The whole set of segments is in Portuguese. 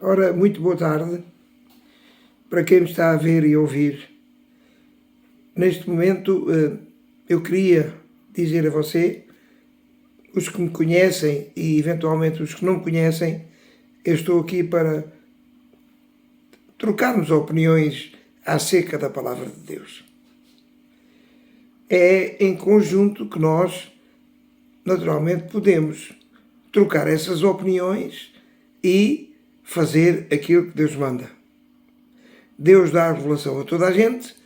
Ora, muito boa tarde para quem me está a ver e ouvir. Neste momento, eu queria dizer a você, os que me conhecem e eventualmente os que não me conhecem, eu estou aqui para trocarmos opiniões acerca da Palavra de Deus. É em conjunto que nós, naturalmente, podemos trocar essas opiniões e fazer aquilo que Deus manda. Deus dá a revelação a toda a gente,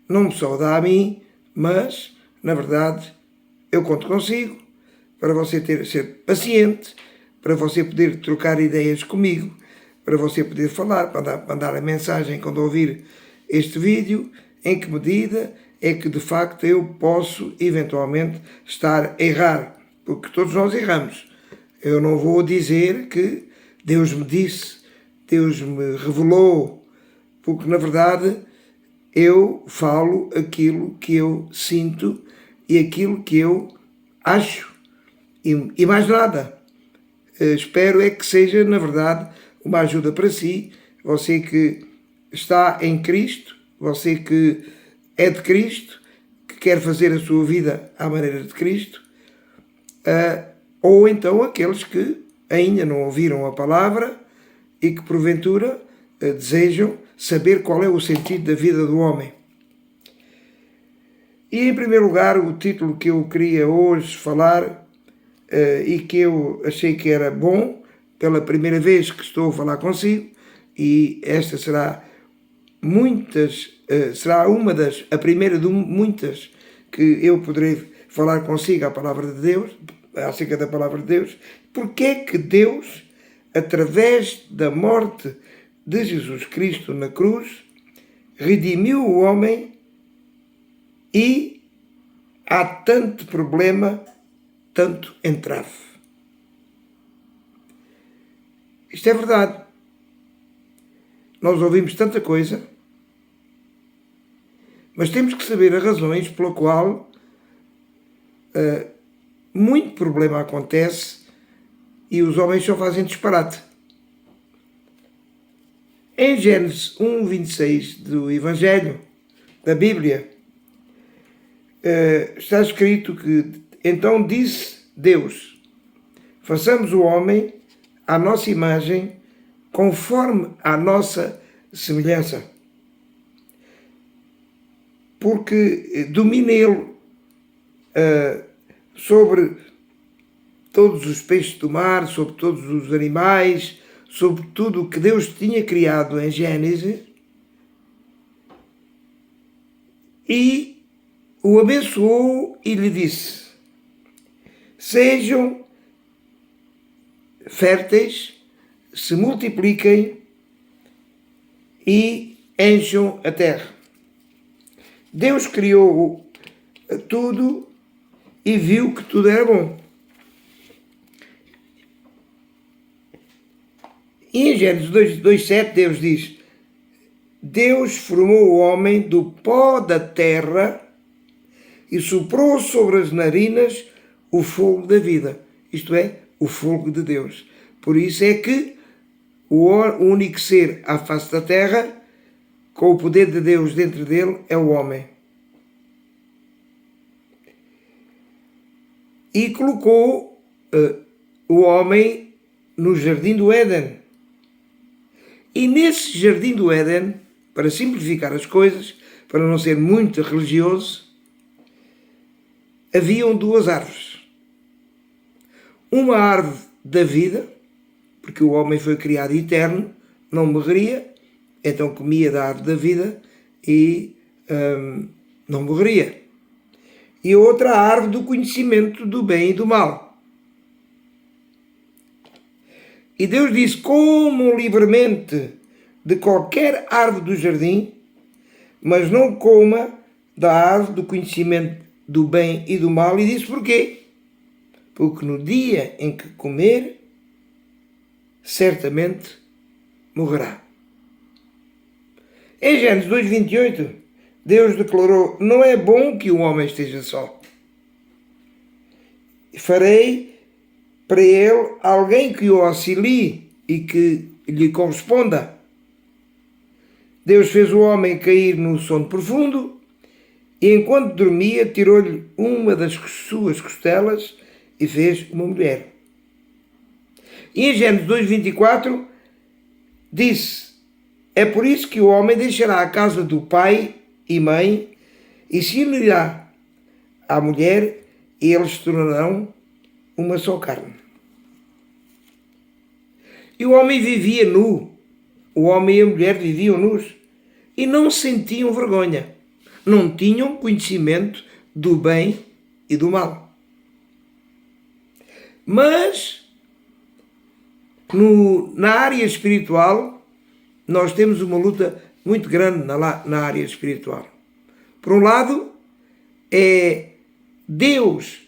não só dá a mim, mas, na verdade, eu conto consigo para você ser paciente, para você poder trocar ideias comigo, para você poder falar, para mandar a mensagem quando ouvir este vídeo, em que medida é que, de facto, eu posso, eventualmente, estar a errar, porque todos nós erramos. Eu não vou dizer que Deus me disse, Deus me revelou, porque, na verdade, eu falo aquilo que eu sinto e aquilo que eu acho, e mais nada. Espero é que seja, na verdade, uma ajuda para si, você que está em Cristo, você que é de Cristo, que quer fazer a sua vida à maneira de Cristo, ou então aqueles que ainda não ouviram a palavra e que, porventura, desejam saber qual é o sentido da vida do homem. E, em primeiro lugar, o título que eu queria hoje falar e que eu achei que era bom, pela primeira vez que estou a falar consigo, e esta será a primeira de muitas que eu poderei falar consigo acerca da palavra de Deus. Porque é que Deus, através da morte de Jesus Cristo na cruz, redimiu o homem e há tanto problema, tanto entrave? Isto é verdade. Nós ouvimos tanta coisa, mas temos que saber as razões pela qual muito problema acontece e os homens só fazem disparate. Em Gênesis 1:26 do Evangelho, da Bíblia, está escrito que então disse Deus: façamos o homem à nossa imagem, conforme a nossa semelhança, porque domina ele sobre todos os peixes do mar, sobre todos os animais, sobre tudo o que Deus tinha criado em Gênesis, e o abençoou e lhe disse: sejam férteis, se multipliquem e encham a terra. Deus criou tudo e viu que tudo era bom. E em Gênesis 2:7 Deus diz: Deus formou o homem do pó da terra e soprou sobre as narinas o fogo da vida, isto é, o fogo de Deus. Por isso é que o único ser à face da terra, com o poder de Deus dentro dele, é o homem. E colocou o homem no jardim do Éden. E nesse jardim do Éden, para simplificar as coisas, para não ser muito religioso, haviam duas árvores. Uma árvore da vida, porque o homem foi criado eterno, não morreria, então comia da árvore da vida e não morreria. E outra árvore do conhecimento do bem e do mal. E Deus disse: comam livremente de qualquer árvore do jardim, mas não coma da árvore do conhecimento do bem e do mal. E disse porquê? Porque no dia em que comer, certamente morrerá. Em Gênesis 2:28, Deus declarou: não é bom que o homem esteja só. Farei para ele alguém que o auxilie e que lhe corresponda. Deus fez o homem cair no sono profundo e, enquanto dormia, tirou-lhe uma das suas costelas e fez uma mulher. E em Gênesis 2:24 disse: é por isso que o homem deixará a casa do pai e mãe e se unirá à mulher e eles se tornarão uma só carne. E o homem vivia nu, o homem e a mulher viviam nus e não sentiam vergonha, não tinham conhecimento do bem e do mal. Mas na área espiritual nós temos uma luta muito grande na área espiritual. Por um lado, é Deus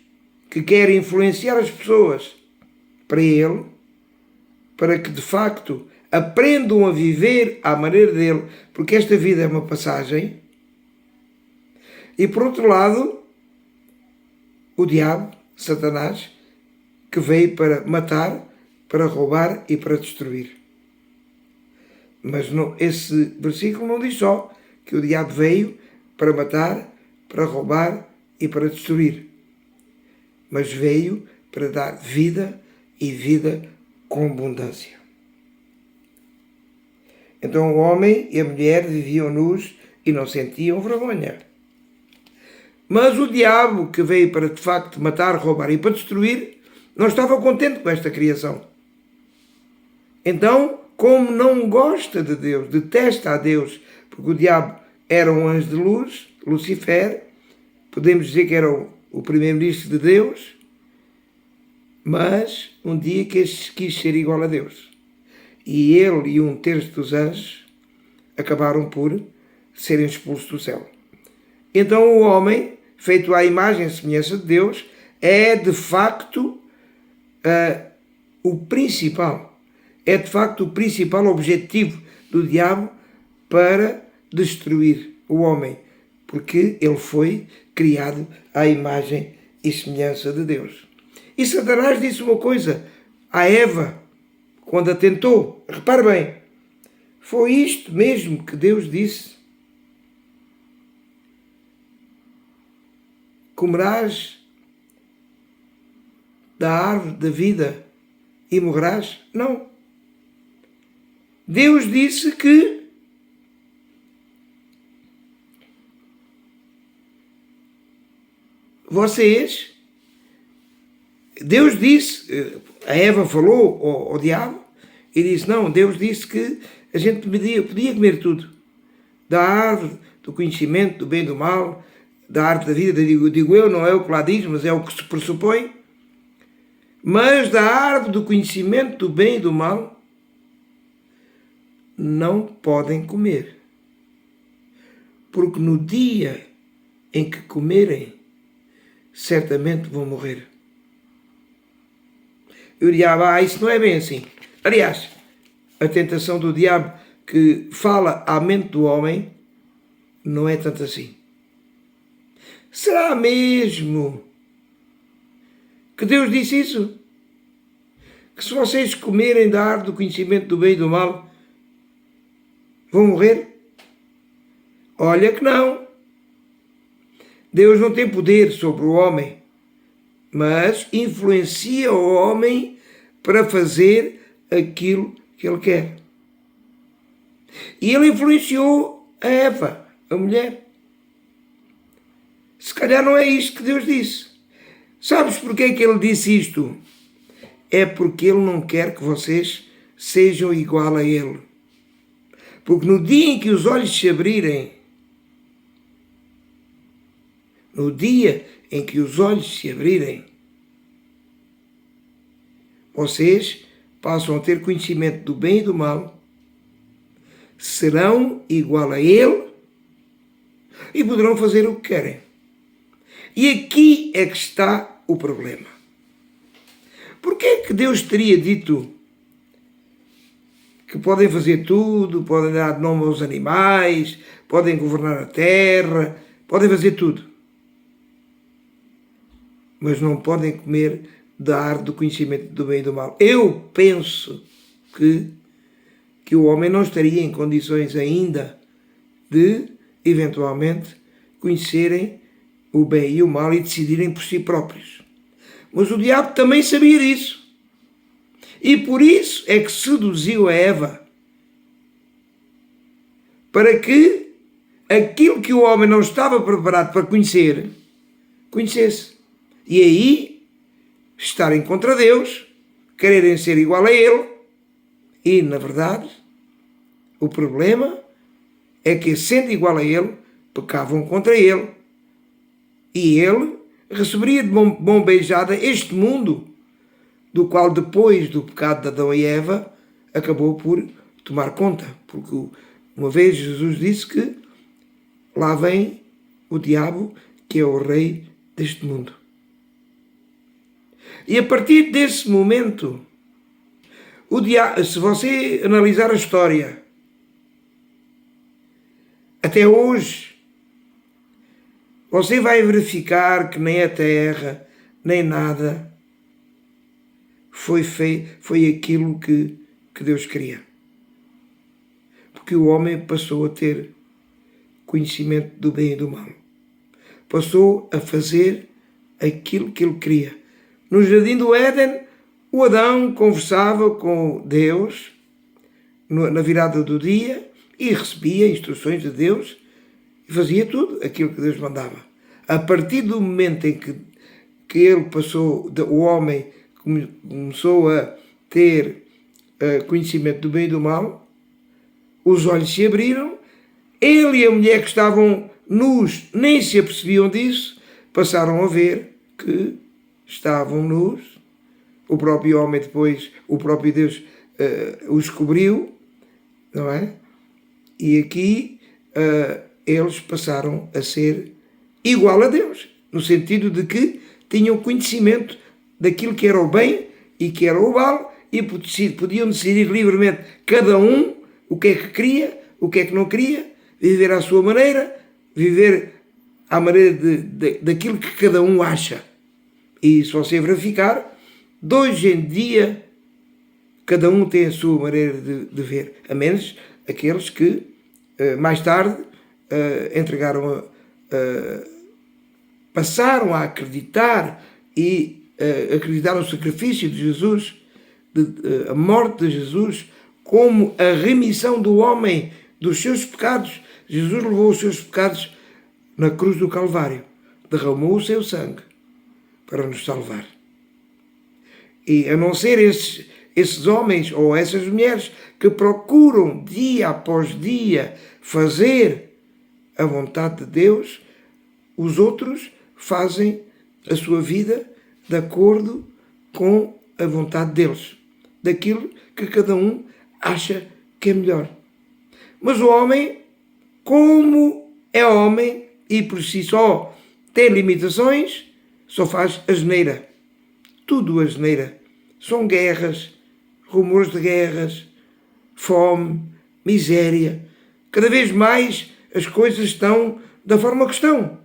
que quer influenciar as pessoas para Ele, para que de facto aprendam a viver à maneira dele, porque esta vida é uma passagem. E por outro lado, o diabo, Satanás, que veio para matar, para roubar e para destruir. Mas não, esse versículo não diz só que o diabo veio para matar, para roubar e para destruir, mas veio para dar vida e vida com abundância. Então o homem e a mulher viviam nus e não sentiam vergonha. Mas o diabo, que veio para de facto matar, roubar e para destruir, não estava contente com esta criação. Então, como não gosta de Deus, detesta a Deus, porque o diabo era um anjo de luz, Lucifer, podemos dizer que era o primeiro-ministro de Deus, mas um dia quis ser igual a Deus. E ele e 1/3 dos anjos acabaram por serem expulsos do céu. Então o homem, feito à imagem e semelhança de Deus, é de facto o principal objetivo do diabo para destruir o homem, porque ele foi criado à imagem e semelhança de Deus. E Satanás disse uma coisa a Eva, quando a tentou. Repare bem, foi isto mesmo que Deus disse: comerás da árvore da vida e morrerás? Não. Deus disse que Deus disse, a Eva falou ao diabo e disse: não, Deus disse que a gente podia comer tudo, da árvore do conhecimento do bem e do mal, da árvore da vida, digo eu, não é o que lá diz, mas é o que se pressupõe, mas da árvore do conhecimento do bem e do mal não podem comer, porque no dia em que comerem, certamente vão morrer. E o diabo, isso não é bem assim. Aliás, a tentação do diabo que fala à mente do homem não é tanto assim. Será mesmo que Deus disse isso? Que se vocês comerem da árvore do conhecimento do bem e do mal, vão morrer? Olha que não. Deus não tem poder sobre o homem, mas influencia o homem para fazer aquilo que ele quer. E ele influenciou a Eva, a mulher. Se calhar não é isto que Deus disse. Sabes porquê é que ele disse isto? É porque ele não quer que vocês sejam igual a ele. Porque no dia em que os olhos se abrirem, vocês passam a ter conhecimento do bem e do mal, serão igual a ele e poderão fazer o que querem. E aqui é que está o problema. Porquê é que Deus teria dito que podem fazer tudo, podem dar nome aos animais, podem governar a terra, podem fazer tudo, mas não podem comer da árvore do conhecimento do bem e do mal? Eu penso que o homem não estaria em condições ainda de, eventualmente, conhecerem o bem e o mal e decidirem por si próprios. Mas o diabo também sabia disso. E por isso é que seduziu a Eva, para que aquilo que o homem não estava preparado para conhecer, conhecesse. E aí, estarem contra Deus, quererem ser igual a Ele, e, na verdade, o problema é que, sendo igual a Ele, pecavam contra Ele. E Ele receberia de mão beijada este mundo, do qual, depois do pecado de Adão e Eva, acabou por tomar conta. Porque uma vez Jesus disse que lá vem o diabo, que é o rei deste mundo. E a partir desse momento, o diabo, se você analisar a história, até hoje, você vai verificar que nem a terra, nem nada foi aquilo que Deus queria. Porque o homem passou a ter conhecimento do bem e do mal. Passou a fazer aquilo que ele queria. No jardim do Éden, o Adão conversava com Deus na virada do dia e recebia instruções de Deus e fazia tudo aquilo que Deus mandava. A partir do momento em que ele passou, o homem começou a ter conhecimento do bem e do mal, os olhos se abriram, ele e a mulher que estavam nus nem se apercebiam disso, passaram a ver que estavam nus. O próprio homem depois, o próprio Deus os descobriu, não é? E aqui eles passaram a ser igual a Deus, no sentido de que tinham conhecimento daquilo que era o bem e que era o mal, e podiam decidir livremente cada um o que é que queria, o que é que não queria, viver à sua maneira, viver à maneira daquilo que cada um acha. E se você verificar, de hoje em dia, cada um tem a sua maneira de ver, a menos aqueles que mais tarde passaram a acreditar e acreditaram no sacrifício de Jesus, a morte de Jesus, como a remissão do homem dos seus pecados. Jesus levou os seus pecados na cruz do Calvário, derramou o seu sangue para nos salvar. E a não ser esses homens ou essas mulheres que procuram dia após dia fazer a vontade de Deus, os outros fazem a sua vida de acordo com a vontade deles, daquilo que cada um acha que é melhor. Mas o homem, como é homem e por si só tem limitações, só faz asneira. Tudo asneira. São guerras, rumores de guerras, fome, miséria. Cada vez mais as coisas estão da forma que estão.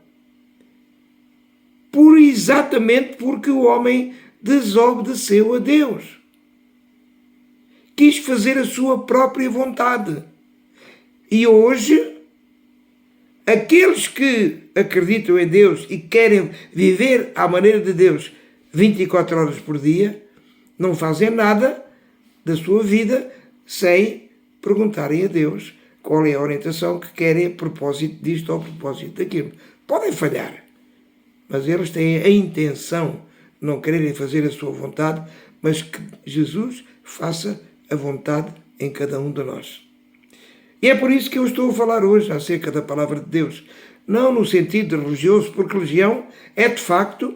Exatamente porque o homem desobedeceu a Deus. Quis fazer a sua própria vontade. E hoje, aqueles que acreditam em Deus e querem viver à maneira de Deus 24 horas por dia, não fazem nada da sua vida sem perguntarem a Deus qual é a orientação que querem a propósito disto ou a propósito daquilo. Podem falhar, mas eles têm a intenção de não quererem fazer a sua vontade, mas que Jesus faça a vontade em cada um de nós. E é por isso que eu estou a falar hoje acerca da palavra de Deus. Não no sentido religioso, porque religião é de facto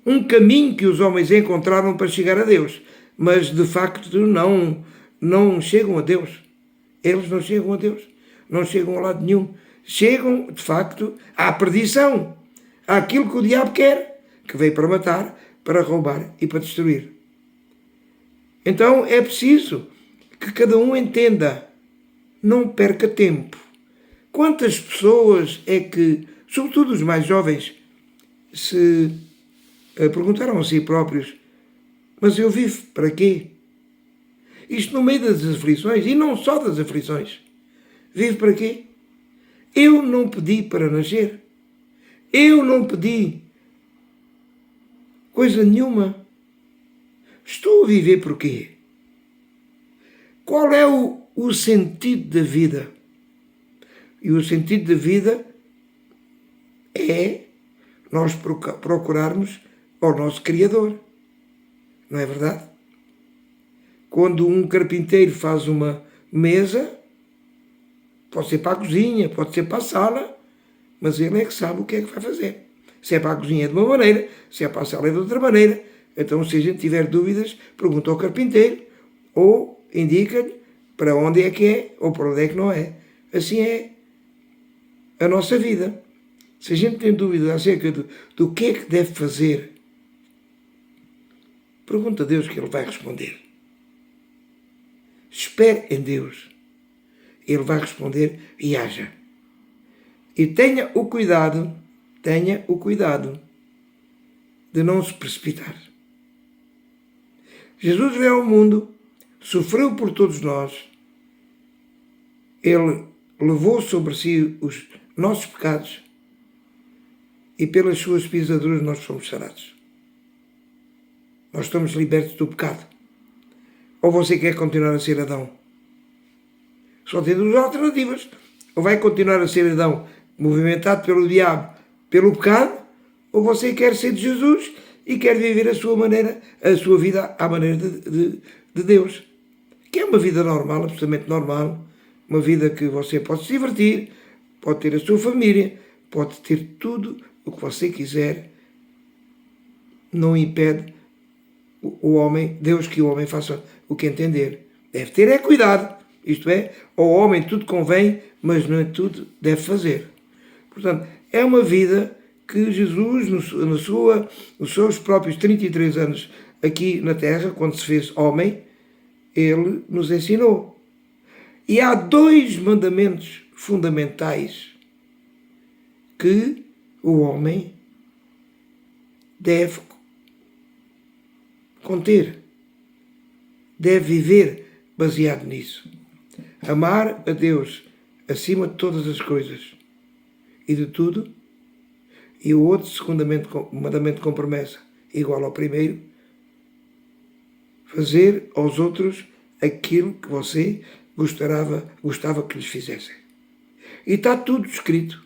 um caminho que os homens encontraram para chegar a Deus. Mas de facto não chegam a Deus. Eles não chegam a Deus. Não chegam a lado nenhum. Chegam, de facto, à perdição. Àquilo que o diabo quer, que veio para matar, para roubar e para destruir. Então é preciso que cada um entenda. Não perca tempo. Quantas pessoas é que, sobretudo os mais jovens, se perguntaram a si próprios: mas eu vivo para quê? Isto no meio das aflições, e não só das aflições. Vive para quê? Eu não pedi para nascer. Eu não pedi coisa nenhuma. Estou a viver por quê? Qual é o sentido da vida? E o sentido da vida é nós procurarmos ao nosso Criador. Não é verdade? Quando um carpinteiro faz uma mesa, pode ser para a cozinha, pode ser para a sala, mas ele é que sabe o que é que vai fazer. Se é para a cozinha é de uma maneira, se é para a sala é de outra maneira. Então, se a gente tiver dúvidas, pergunta ao carpinteiro ou indica-lhe para onde é que é ou para onde é que não é. Assim é a nossa vida. Se a gente tem dúvidas acerca do que é que deve fazer, pergunta a Deus que Ele vai responder. Espere em Deus. Ele vai responder e haja. E tenha o cuidado de não se precipitar. Jesus veio ao mundo, sofreu por todos nós, Ele levou sobre si os nossos pecados e pelas suas pisaduras nós somos sarados. Nós estamos libertos do pecado. Ou você quer continuar a ser Adão? Só tem duas alternativas. Ou vai continuar a ser Adão, movimentado pelo diabo, pelo pecado, ou você quer ser de Jesus e quer viver a sua vida à maneira de Deus. Que é uma vida normal, absolutamente normal. Uma vida que você pode se divertir, pode ter a sua família, pode ter tudo o que você quiser. Não impede o homem, Deus que o homem faça o que entender. Deve ter cuidado. Isto é, ao homem tudo convém, mas não é tudo deve fazer. Portanto, é uma vida que Jesus, nos seus próprios 33 anos aqui na Terra, quando se fez homem, Ele nos ensinou. E há dois mandamentos fundamentais que o homem deve conter, deve viver baseado nisso. Amar a Deus acima de todas as coisas e de tudo. E o outro, segundo mandamento com promessa, igual ao primeiro, fazer aos outros aquilo que você gostava que lhes fizessem. E está tudo escrito.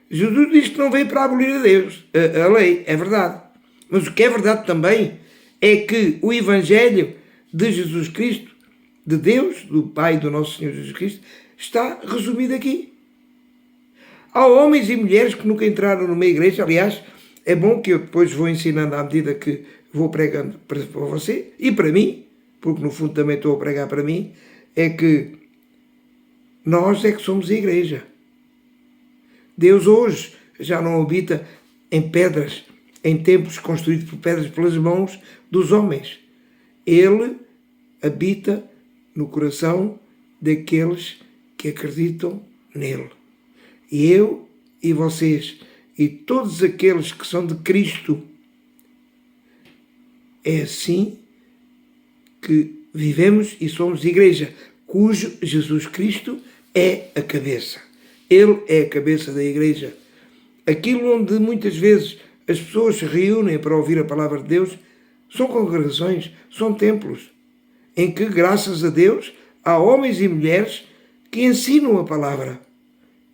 Jesus diz que não veio para abolir a lei, é verdade. Mas o que é verdade também é que o Evangelho de Jesus Cristo, de Deus, do Pai do nosso Senhor Jesus Cristo, está resumido aqui. Há homens e mulheres que nunca entraram numa igreja. Aliás, é bom que eu depois vou ensinando à medida que vou pregando para você e para mim, porque no fundo também estou a pregar para mim, é que nós é que somos a igreja. Deus hoje já não habita em pedras, em templos construídos por pedras pelas mãos dos homens. Ele habita no coração daqueles que acreditam nele. E eu e vocês e todos aqueles que são de Cristo, é assim que vivemos e somos igreja, cujo Jesus Cristo é a cabeça. Ele é a cabeça da igreja. Aquilo onde muitas vezes as pessoas se reúnem para ouvir a palavra de Deus são congregações, são templos, em que, graças a Deus, há homens e mulheres que ensinam a palavra.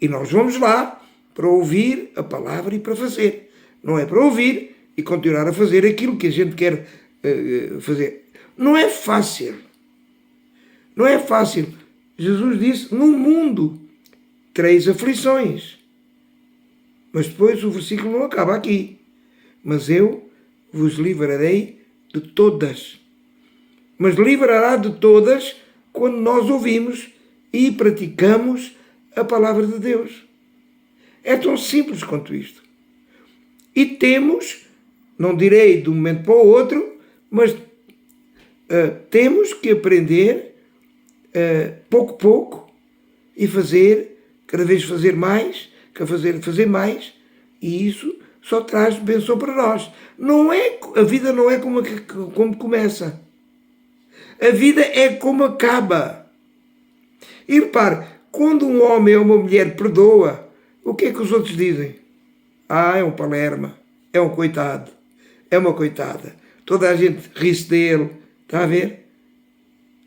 E nós vamos lá para ouvir a palavra e para fazer. Não é para ouvir e continuar a fazer aquilo que a gente quer fazer. Não é fácil. Não é fácil. Jesus disse, no mundo, 3 aflições. Mas depois o versículo não acaba aqui. Mas eu vos livrarei de todas. Mas livrará de todas quando nós ouvimos e praticamos a palavra de Deus. É tão simples quanto isto. E temos, não direi de um momento para o outro, mas temos que aprender pouco a pouco e fazer, cada vez fazer mais, fazer mais, e isso só traz bênção para nós. A vida não é como começa. A vida é como acaba. E repare, quando um homem ou uma mulher perdoa, o que é que os outros dizem? Ah, é um palerma, é um coitado, é uma coitada. Toda a gente ri-se dele, está a ver?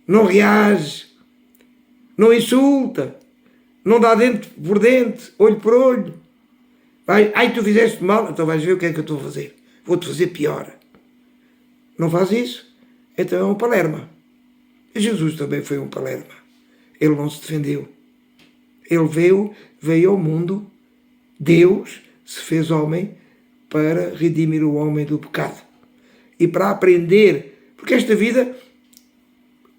Não reage, não insulta, não dá dente por dente, olho por olho. Vai, ai, tu fizeste mal, então vais ver o que é que eu estou a fazer. Vou-te fazer pior. Não faz isso? Então é um palerma. Jesus também foi um palerma. Ele não se defendeu. Ele veio ao mundo, Deus se fez homem para redimir o homem do pecado. E para aprender, porque esta vida,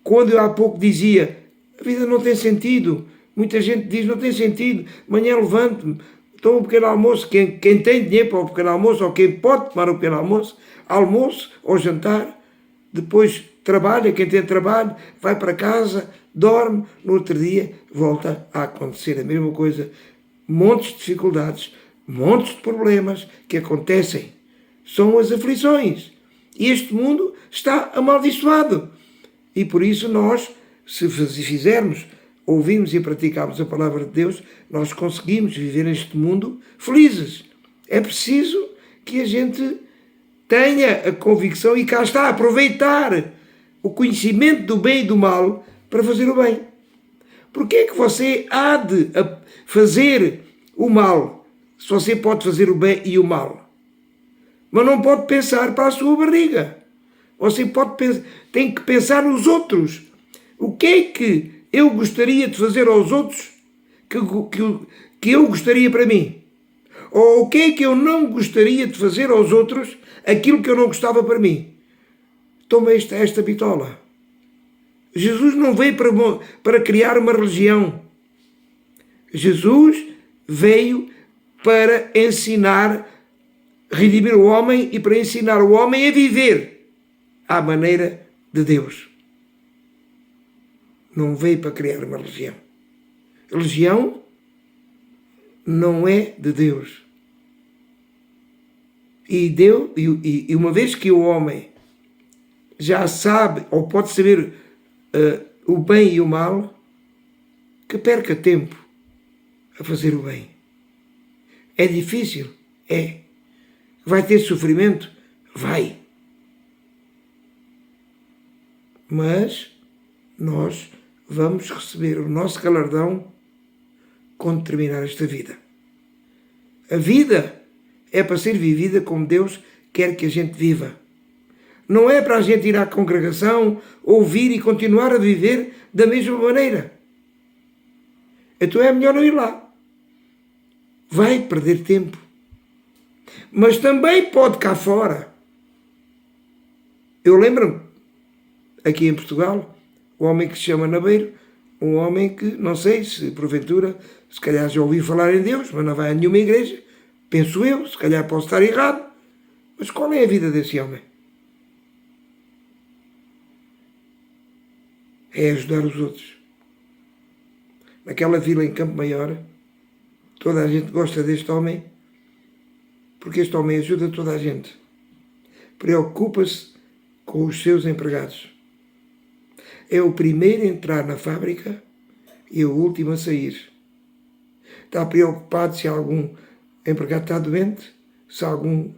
quando eu há pouco dizia, a vida não tem sentido, muita gente diz, não tem sentido, amanhã levanto-me, tomo um pequeno almoço, quem tem dinheiro para o pequeno almoço, ou quem pode tomar o pequeno almoço ou jantar, depois trabalha, quem tem trabalho, vai para casa, dorme, no outro dia volta a acontecer a mesma coisa. Montes de dificuldades, montes de problemas que acontecem. São as aflições. E este mundo está amaldiçoado. E por isso nós, se fizermos, ouvirmos e praticarmos a palavra de Deus, nós conseguimos viver neste mundo felizes. É preciso que a gente tenha a convicção e cá está, aproveitar o conhecimento do bem e do mal para fazer o bem. Porque é que você há de fazer o mal, se você pode fazer o bem e o mal? Mas não pode pensar para a sua barriga. Você tem que pensar nos outros. O que é que eu gostaria de fazer aos outros que eu gostaria para mim? Ou o que é que eu não gostaria de fazer aos outros aquilo que eu não gostava para mim? Toma esta bitola. Jesus não veio para criar uma religião. Jesus veio para ensinar, redimir o homem e para ensinar o homem a viver à maneira de Deus. Não veio para criar uma religião. Religião não é de Deus. E uma vez que o homem já sabe, ou pode saber o bem e o mal, que perca tempo a fazer o bem. É difícil? É. Vai ter sofrimento? Vai. Mas nós vamos receber o nosso galardão quando terminar esta vida. A vida é para ser vivida como Deus quer que a gente viva. Não é para a gente ir à congregação, ouvir e continuar a viver da mesma maneira. Então é melhor não ir lá. Vai perder tempo. Mas também pode cá fora. Eu lembro-me, aqui em Portugal, o homem que se chama Nabeiro, um homem que, não sei se porventura, se calhar já ouviu falar em Deus, mas não vai a nenhuma igreja, penso eu, se calhar posso estar errado, mas qual é a vida desse homem? É ajudar os outros. Naquela vila em Campo Maior, toda a gente gosta deste homem, porque este homem ajuda toda a gente. Preocupa-se com os seus empregados. É o primeiro a entrar na fábrica e o último a sair. Está preocupado se algum empregado está doente, se algum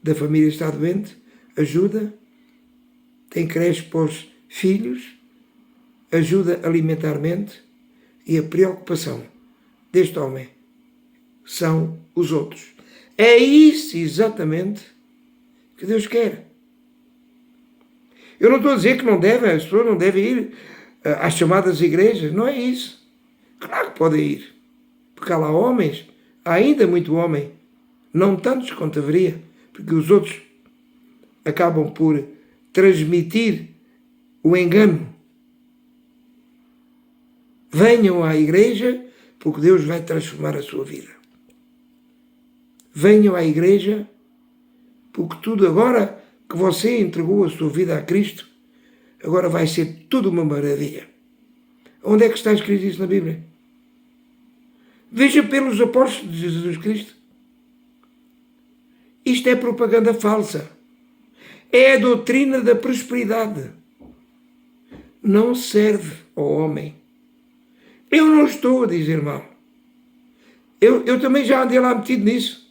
da família está doente, ajuda, tem creche para os filhos, ajuda alimentarmente, e a preocupação deste homem são os outros. É isso exatamente que Deus quer. Eu não estou a dizer que as pessoas não devem ir às chamadas igrejas, não é isso. Claro que podem ir, porque há lá homens, há ainda muito homem, não tantos quanto haveria, porque os outros acabam por transmitir o engano. Venham à igreja, porque Deus vai transformar a sua vida. Venham à igreja, porque tudo agora que você entregou a sua vida a Cristo, agora vai ser tudo uma maravilha. Onde é que está escrito isso na Bíblia? Veja pelos apóstolos de Jesus Cristo. Isto é propaganda falsa. É a doutrina da prosperidade. não serve ao homem. Eu não estou a dizer mal. Eu também já andei lá metido nisso.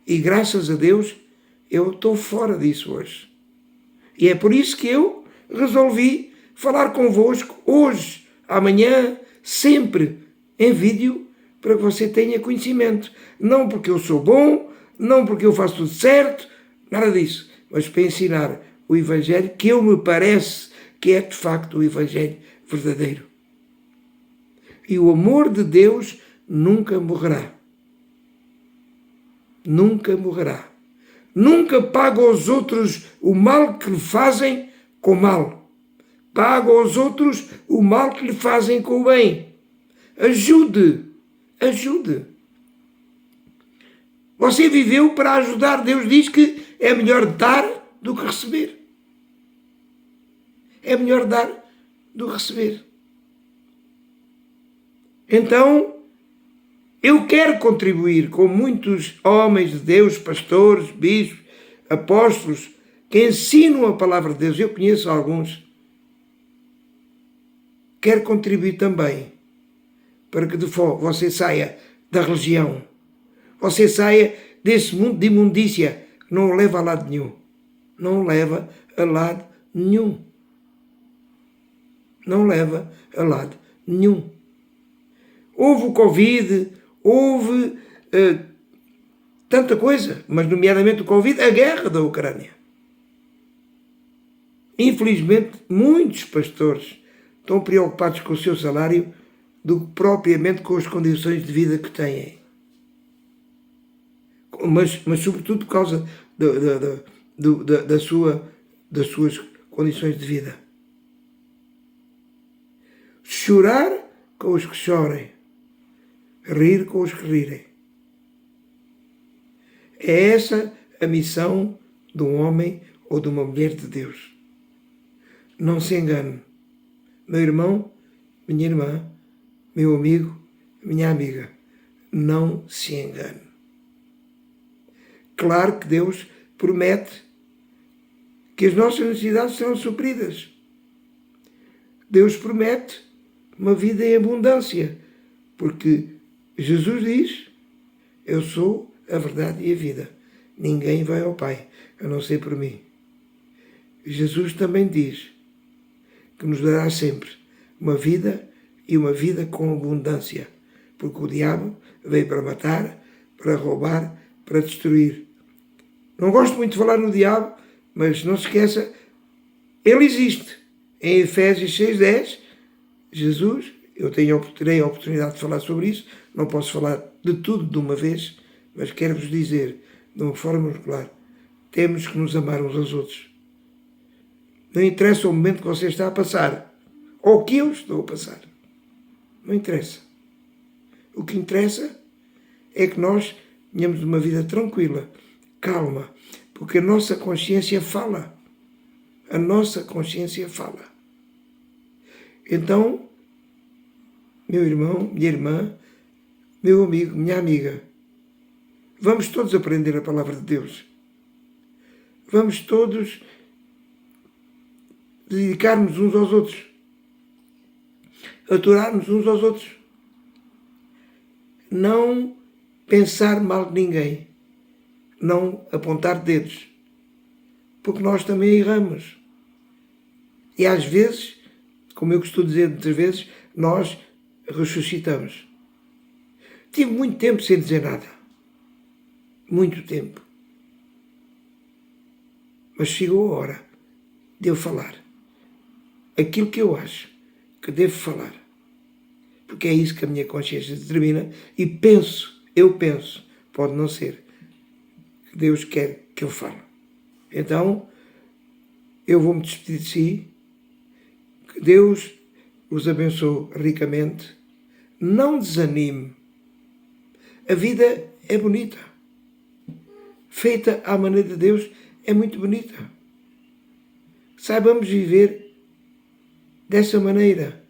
E graças a Deus, eu estou fora disso hoje. E é por isso que eu resolvi falar convosco hoje, amanhã, sempre em vídeo, para que você tenha conhecimento. Não porque eu sou bom, não porque eu faço tudo certo, nada disso. Mas para ensinar o Evangelho que eu me parece que é de facto o Evangelho verdadeiro. E o amor de Deus nunca morrerá. Nunca morrerá. Nunca paga aos outros o mal que lhe fazem com mal. Paga aos outros o mal que lhe fazem com o bem. Ajude. Ajude. Você viveu para ajudar. Deus diz que é melhor dar do que receber. É melhor dar do que receber. Então, eu quero contribuir com muitos homens de Deus, pastores, bispos, apóstolos, que ensinam a palavra de Deus. Eu conheço alguns. Quero contribuir também para que você saia da religião. Você saia desse mundo de imundícia que não o leva a lado nenhum. Não leva a lado nenhum. Não leva a lado nenhum. Houve o Covid, houve tanta coisa, mas nomeadamente o Covid, a guerra da Ucrânia. Infelizmente, muitos pastores estão preocupados com o seu salário do que propriamente com as condições de vida que têm. Mas sobretudo por causa das suas condições de vida. Chorar com os que chorem. Rir com os que rirem. É essa a missão de um homem ou de uma mulher de Deus. Não se engane. Meu irmão, minha irmã, meu amigo, minha amiga, não se engane. Claro que Deus promete que as nossas necessidades serão supridas. Deus promete uma vida em abundância, porque Jesus diz, eu sou a verdade e a vida. Ninguém vai ao Pai, a não ser por mim. Jesus também diz que nos dará sempre uma vida e uma vida com abundância, porque o diabo veio para matar, para roubar, para destruir. Não gosto muito de falar no diabo, mas não se esqueça, ele existe. Em Efésios 6:10, Jesus, eu terei a oportunidade de falar sobre isso, não posso falar de tudo de uma vez, mas quero-vos dizer, de uma forma clara, temos que nos amar uns aos outros. Não interessa o momento que você está a passar, ou que eu estou a passar. Não interessa. O que interessa é que nós tenhamos uma vida tranquila, calma, porque a nossa consciência fala. A nossa consciência fala. Então, meu irmão, minha irmã, meu amigo, minha amiga, vamos todos aprender a palavra de Deus. Vamos todos dedicar-nos uns aos outros. Aturar-nos uns aos outros. Não pensar mal de ninguém. Não apontar dedos. Porque nós também erramos. E às vezes, como eu costumo dizer muitas vezes, nós ressuscitamos. Tive muito tempo sem dizer nada. Muito tempo. Mas chegou a hora de eu falar aquilo que eu acho que devo falar. Porque é isso que a minha consciência determina e eu penso, pode não ser, que Deus quer que eu fale. Então, eu vou-me despedir de si, que Deus os abençoe ricamente. Não desanime. A vida é bonita. Feita à maneira de Deus, é muito bonita. Saibamos viver dessa maneira.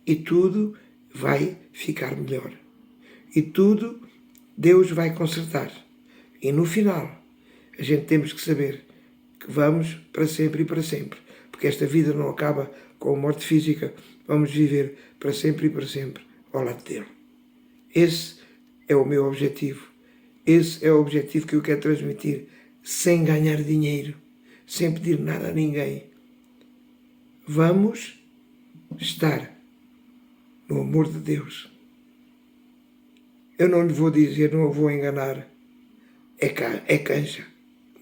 E tudo vai ficar melhor. E tudo Deus vai consertar. E no final, a gente temos que saber que vamos para sempre e para sempre. porque esta vida não acaba com a morte física, vamos viver para sempre e para sempre ao lado dele. Esse é o meu objetivo. Esse é o objetivo que eu quero transmitir, sem ganhar dinheiro, sem pedir nada a ninguém. Vamos estar no amor de Deus. Eu não lhe vou dizer, não o vou enganar, é canja,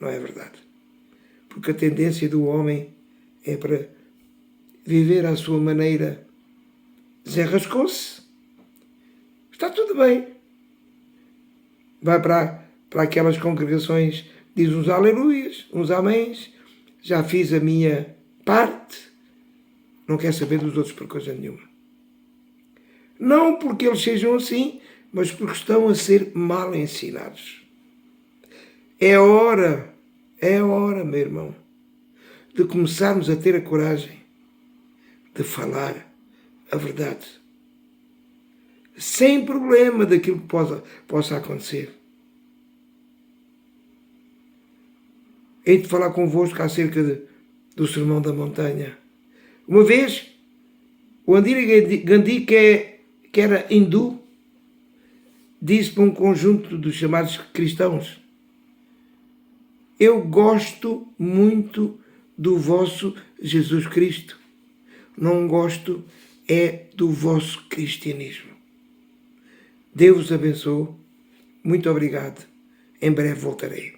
não é verdade? Porque a tendência do homem é para viver à sua maneira. Desenrascou-se. Está tudo bem. Vai para aquelas congregações, diz uns aleluias, uns améns, já fiz a minha parte, não quer saber dos outros por coisa nenhuma. Não porque eles sejam assim, mas porque estão a ser mal ensinados. É hora, meu irmão, de começarmos a ter a coragem de falar a verdade. Sem problema daquilo que possa acontecer. Hei de falar convosco acerca do Sermão da Montanha. Uma vez, o Indira Gandhi, que era hindu, disse para um conjunto dos chamados cristãos: eu gosto muito do vosso Jesus Cristo. Não gosto é do vosso cristianismo. Deus vos abençoe. Muito obrigado. Em breve voltarei.